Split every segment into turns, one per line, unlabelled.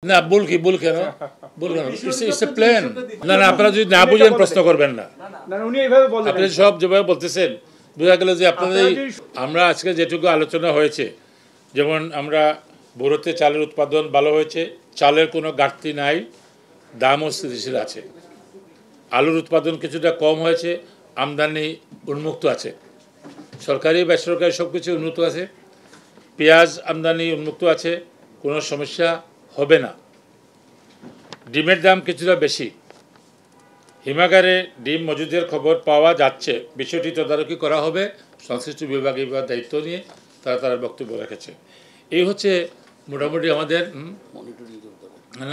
না ভুল কি ভুল কেন ভুল কেন ইটস এ প্ল্যান না না আপনারা যদি না বুঝেন প্রশ্ন করবেন না
না উনি এইভাবে বলেন
আপনি সব যেভাবে বলতেছেন বোঝা গেল যে আপনাদের আমরা আজকে যেটুকু আলোচনা হয়েছে যেমন আমরা বোরোতে চালের উৎপাদন ভালো হয়েছে চালের কোনো ঘাটতি নাই দামও স্থিতিশীল আছে আলুর উৎপাদন কিছুটা কম হয়েছে আমদানি উন্মুক্ত আছে সরকারি বেসরকারি সব কিছু উন্মুক্ত আছে পেঁয়াজ আমদানি উন্মুক্ত আছে কোনো সমস্যা হবে না ডিমের দাম কিছুটা বেশি হিমাগারে ডিম মজুদের খবর পাওয়া যাচ্ছে বিষয়টি তদারকি করা হবে সংশ্লিষ্ট বিভাগে দায়িত্ব নিয়ে তারা বক্তব্য রেখেছে এই হচ্ছে মোটামুটি আমাদের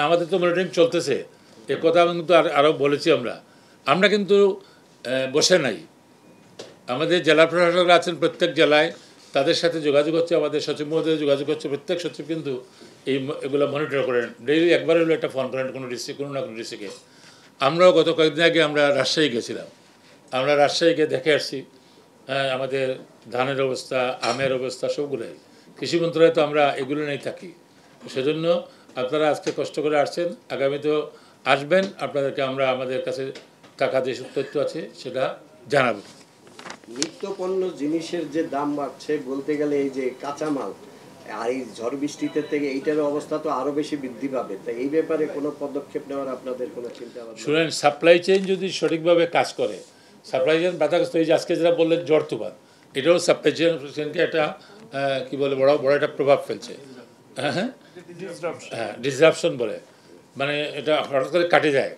আমাদের তো মনিটরিং চলতেছে এ কথা কিন্তু আরও বলেছি আমরা কিন্তু বসে নাই আমাদের জেলা প্রশাসকরা আছেন প্রত্যেক জেলায় তাদের সাথে যোগাযোগ হচ্ছে আমাদের সচিব মহোদয় যোগাযোগ হচ্ছে প্রত্যেক সচিব কিন্তু এগুলো মনিটর করেন ডেইলি একবার হলো একটা ফোন করেন কোনো ডিস্ট্রিক্ট কোনো না কোনো ডিস্ট্রিক্টে আমরাও গত কয়েকদিন আগে আমরা রাজশাহী গেছিলাম আমরা রাজশাহীকে দেখে আসছি আমাদের ধানের অবস্থা আমের অবস্থা সবগুলোই কৃষি মন্ত্রণালয়ে তো আমরা এগুলো নেই থাকি সেজন্য আপনারা আজকে কষ্ট করে আসছেন আগামীতেও আসবেন আপনাদেরকে আমরা আমাদের কাছে টাকা যে তথ্য আছে সেটা জানাবো
নিত্যপণ্য জিনিসের যে দাম বাড়ছে বলতে গেলে এই যে কাঁচামাল আর এই ঝড় বৃষ্টিতে থেকে এইটার অবস্থা তো আরো বেশি বৃদ্ধি পাবে তাই এই ব্যাপারে কোনো পদক্ষেপ নেওয়ার আপনাদের কোনো চিন্তা ভাবনা
শুনেন সাপ্লাই চেইন যদি সঠিকভাবে কাজ করে সাপ্লাই চেইন বাধাগ্রস্ত এই যে আজকে যারা বললেন ঝড় তুফান এটাও সাপ্লাই চেইনকে একটা কী বলে বড় একটা প্রভাব ফেলছে হ্যাঁ ডিসরাপশন বলে মানে এটা হঠাৎ করে কাটে যায়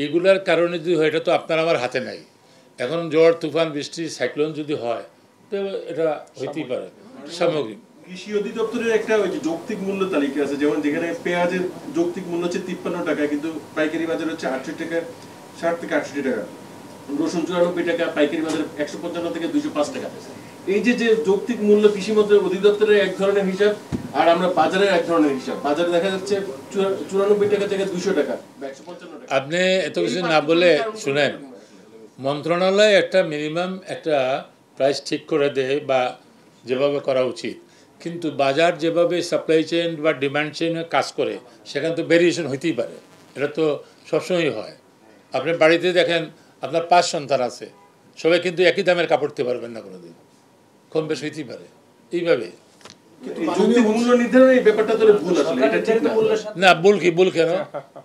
এইগুলার কারণে যদি হয় এটা তো আপনার আমার হাতে নাই এখন ঝড় তুফান বৃষ্টি সাইক্লোন যদি হয় তো এটা হইতেই পারে সামগ্রিক
কৃষি অধিদপ্তরের একটা ওই যে যৌক্তিক মূল্য তালিকা আছে যেমন যেখানে পেঁয়াজের যৌক্তিক মূল্য হচ্ছে 53 টাকা কিন্তু পাইকারি বাজারে হচ্ছে 68 টাকা 60 থেকে 68 টাকা রসুন 94 টাকা পাইকারি বাজারে 155 থেকে 205 টাকা এই যে যৌক্তিক মূল্য কৃষি মন্ত্রণালয় অধিদপ্তরের এক ধরনের হিসাব আর আমরা বাজারের এক ধরনের হিসাব বাজারে দেখা যাচ্ছে 94 টাকা থেকে 200 টাকা বা 155 টাকা
আপনি এত কিছু না বলে শুনেন মন্ত্রণালয় একটা মিনিমাম একটা প্রাইস ঠিক করে দেয় বা যেভাবে করা উচিত কিন্তু বাজার যেভাবে সাপ্লাই চেইন বা ডিমান্ড চেইনে কাজ করে সেখানে তো ভেরিয়েশন হইতেই পারে এটা তো সবসময়ই হয় আপনি বাড়িতে দেখেন আপনার 5 সন্তান আছে সবাই কিন্তু একই দামের কাপড় দিতে পারবেন না কোনোদিন কম বেশ হইতেই পারে এইভাবে না ভুল কি ভুল কেন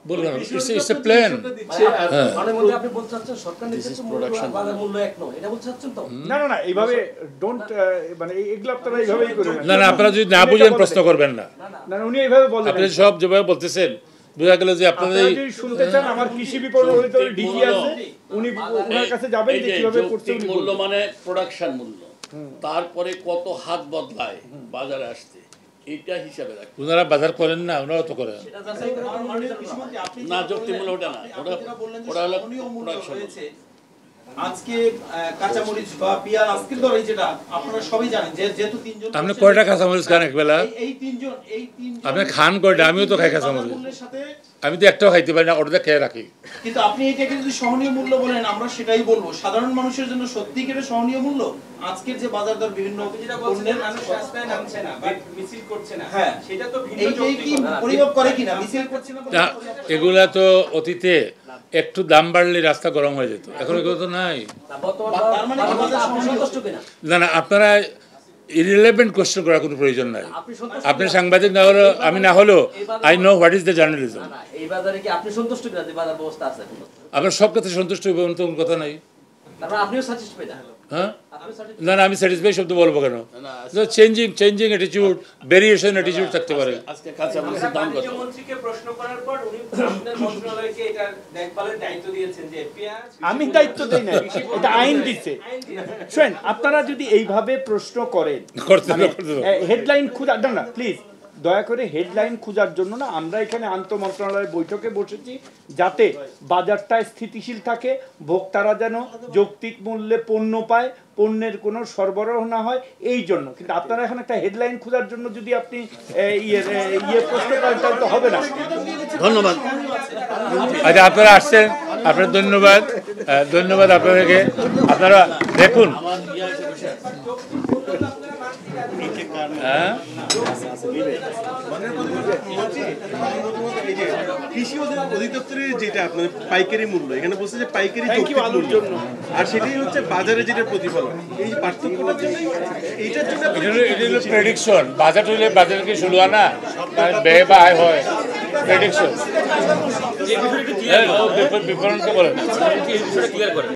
ভুল কেন ইটস এ প্ল্যান
না এইভাবে ডোন্ট মানে এগুলা আপনারা এইভাবেই করেন
না না আপনারা যদি না বুঝেন প্রশ্ন করবেন না
না উনি এইভাবে বলেন
আপনি সব যেভাবে বলতেছেন বোঝা গেল যে আপনাদের
যদি শুনতে চান আমার কৃষি বিপণন অধিদপ্তরের ডিজি আছে উনি ওনার কাছে যাবেন যে কিভাবে করতে
মূল্য মানে প্রোডাকশন মূল্য তারপরে কত হাত বদলায় বাজারে আসতে এইটা হিসাবে রাখি
ওনারা বাজার করেন না ওনারা তো করেন
না যৌক্তিক মূল্য ওটা না ওটা হলো প্রোডাকশন
আজকে কাঁচামরিচ বা পেঁয়াজ আজকের দরে যেটা আপনারা সবাই জানেন যে যেহেতু তিনজন
আপনি কয়টা কাঁচামরিচ খান একবেলা
এই তিনজন
আপনি খান কয়টা আমিও তো খাই কাঁচামরিচ আমি তো একটাও খাইতে পারি না ওটা খেয়ে রাখি
কিন্তু আপনি এটাকে যদি সহনীয় মূল্য বলেন আমরা সেটাই বলবো সাধারণ মানুষের জন্য সত্যিকারের সহনীয় মূল্য আজকের যে বাজার দর বিভিন্ন পণ্যের
মানুষ রাস্তায় নামছে না বাট মিছিল করছে না
হ্যাঁ
সেটা তো ভিন্ন
এই কি পরিমাপ করে কিনা মিছিল করছে না
এগুলা তো অতীতে একটু দাম বাড়লে রাস্তা গরম হয়ে যেত এখন এগুলো তো নাই না না আপনারা ইরিলেভেন্ট কোশ্চেন করার কোনো প্রয়োজন নাই আপনি সাংবাদিক না হলেও আমি না হলেও I know what is the journalism
এই বাজারে কি আপনি সন্তুষ্ট কিনা যে বাজার ব্যবস্থা আছে
আপনার সব ক্ষেত্রে সন্তুষ্ট হইবেন তো কোনো কথা নাই
তারপর আপনিও স্যাটিসফাইড
হ্যাঁ না না আমি স্যাটিসফাই শব্দ বলবো কেন চেঞ্জিং অ্যাটিটিউড ভেরিয়েশন অ্যাটিটিউড থাকতে পারে
আজকে কাঁচামরিচের দাম কত
মন্ত্রীকে প্রশ্ন করার পর উনি আপনাদের মন্ত্রণালয়কে এটা দেখভালের দায়িত্ব দিয়েছেন যে পেঁয়াজ
আমি দায়িত্ব দেই না এটা আইন দিছে শুনেন আপনারা যদি এইভাবে প্রশ্ন করেন হেডলাইন খুঁজা না প্লিজ দয়া করে হেডলাইন খোঁজার জন্য না আমরা এখানে আন্তঃমন্ত্রণালয়ের বৈঠকে বসেছি যাতে বাজারটা স্থিতিশীল থাকে ভোক্তারা যেন যৌক্তিক মূল্যে পণ্য পায় পণ্যের কোনো সরবরাহ না হয় এই জন্য কিন্তু আপনারা এখন একটা হেডলাইন খোঁজার জন্য যদি আপনি প্রশ্ন করেন তাহলে তো হবে না
ধন্যবাদ
আচ্ছা আপনারা আসছেন আপনার ধন্যবাদ আপনাদেরকে আপনারা দেখুন হ্যাঁ
কৃষি অধিদপ্তরের যেটা আপনার পাইকারি মূল্য, এখানে বলছে যে পাইকারি
Thank you,
যৌক্তিক
আলুর
মূল্য।
জন্য।
আর সেটাই হচ্ছে বাজারে যেটা প্রতিফলন, এই পার্থক্যটার জন্য এইটার জন্য
এটা হলো প্রেডিকশন। বাজেট হলে বাজারে কি শুরু হয় না, ব্যয় বা আয় হয়, প্রেডিকশন। বিপণনকে বলেন।
ক্লিয়ার করে